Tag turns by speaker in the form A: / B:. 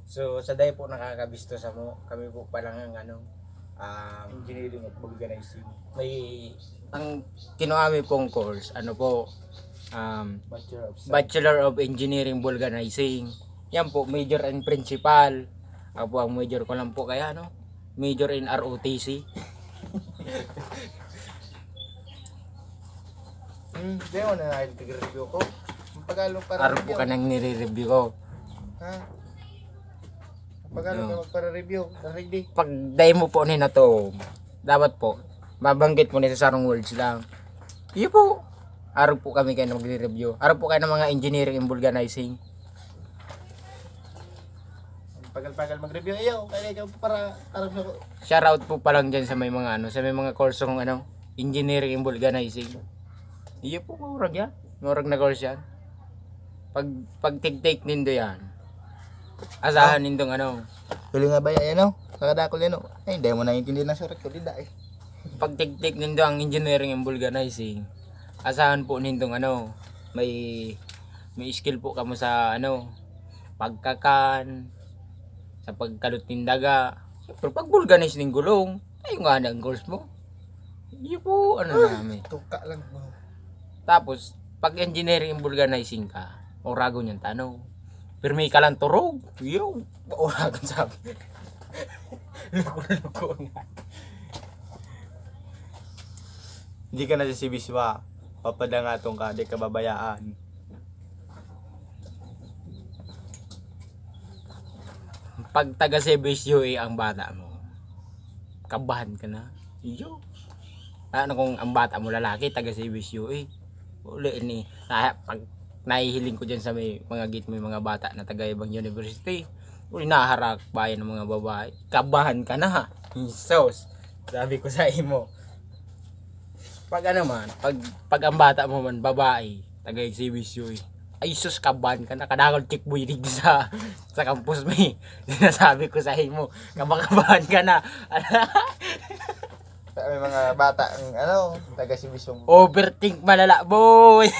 A: So sa day po nakakabisto sa mo, kami po pa lang ang
B: Engineering at organizing.
A: may ang kinuami pong course, ano po, Bachelor of Engineering Vulcanizing. Yan po, major and principal. Ako po ang major ko lang po kaya major in ROTC.
B: Hindi mo na nag-review ko. Pagalo para
A: Araw po ka nang nire-review ko.
B: Ha? Pagalo ka magpara-review. Ready?
A: Pag demo po ni na to, dapat po, mabanggit po ni sa sarong words lang. Iyo po. Araw po kami kayo magre-review. Araw po kayo ng mga engineering and vulcanizing.
B: Pagal-pagal mag-review. Ayaw, kaya ikaw para arap na ko.
A: Shoutout po pa lang dyan sa may mga sa may mga course ng engineering and vulcanizing. Iyo po, murag yan. Murag na course yan. Pag take nindo yan, asahan nindong
B: Huli nga ba yan, Kakadakol yan, Ay, hindi mo naiintindihan na surat ko. Di da,
A: pag take nindo ang engineering and vulcanizing, asahan po nindong may skill po kamo sa pagkakan, sa pagkalot ng daga. Pero pag vulcanize ng gulong, ay nga na ang course mo. Iyo po, namin.
B: Tuka lang.
A: Tapos, pag engineering and vulcanizing ka, orago niyang tanong. Pero may ka lang turog. Iyo, orago sabi. Luko nga.
B: Hindi ka na sa Sibiswa. Papadangatong ka, di ka babayaan.
A: Pag taga CBSUA ang bata mo, kabahan ka na. Iyo. Kung ang bata mo lalaki, taga CBSUA. Uli ni, pag nahihiling ko dyan sa may mga gate, may mga bata na taga ibang university, uli naharak bayan ng mga babae. Kabahan ka na. Jesus. Sabi ko sa imo. Pag pag ang bata mo man babae, taga CBSUA, ay sus, kabahan ka na. Kadakol chick boy rig sa campus may. Sinasabi ko sa imo, kabakabahan ka na.
B: May mga bata ang taga Sibiswa.
A: Overthink malala, boy.